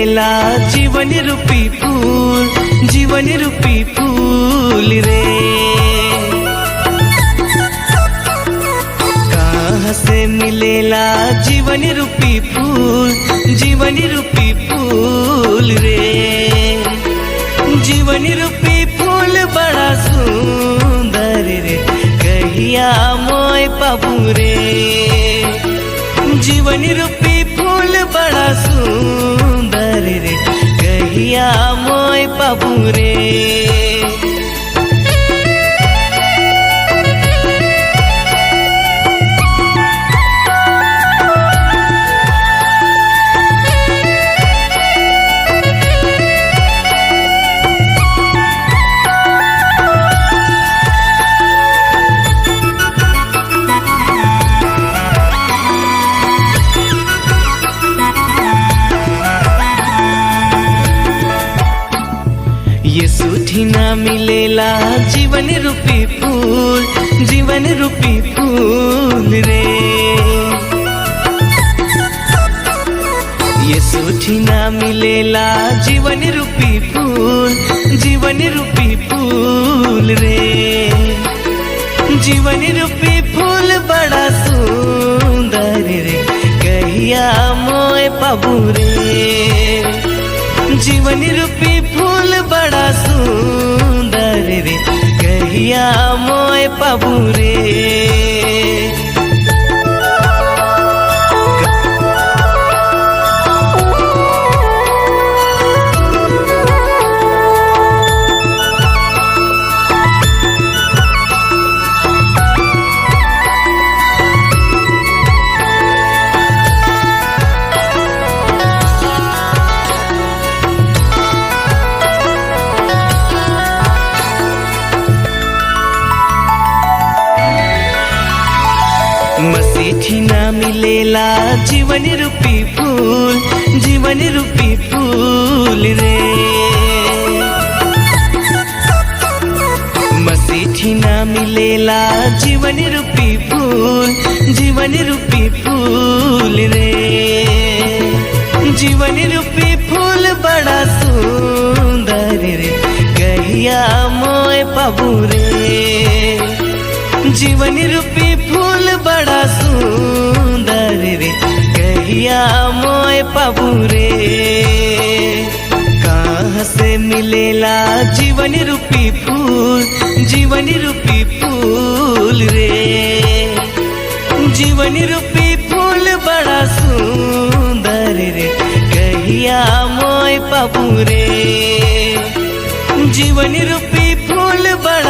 मिलेला जीवन रूपी फूल, जीवन रूपी फूल रे। कहाँ से मिलेला जीवन रूपी फूल, जीवन रूपी फूल रे। जीवन रूपी फूल बड़ा सुंदर रे, कहिया मोय पाबू रे। जीवन रूपी फूल बड़ा सुंदर रे, कहिया मोय पाबू रे। यीशु ठीना मिलेला जीवन रूपी फूल, जीवन रूपी फूल रे। यीशु ठीना मिलेला जीवन रूपी फूल, जीवन रूपी फूल रे। जीवन रूपी फूल बड़ा सुंदर रे, कहिया मोय पाबू रे। जीवन रूपी फूल बड़ा सुंदर रे, कहिया मोय पाबू रे। मसीह ठीना मिलेला जीवन रूपी फूल, जीवन रूपी फूल रे। मसीह ठीना मिलेला जीवन रूपी फूल, जीवन रूपी फूल रे। जीवन रूपी फूल बड़ा सुंदर रे, कहिया मोय पाबू रे। जीवन रूपी फूल बड़ा सुंदर रे, कहिया मोय पाबू रे। कहाँ से मिलेला जीवन रूपी फूल, जीवन रूपी फूल रे। जीवन रूपी फूल बड़ा सुंदर रे, कहिया मोय पाबू रे। जीवन रूपी फूल बड़ा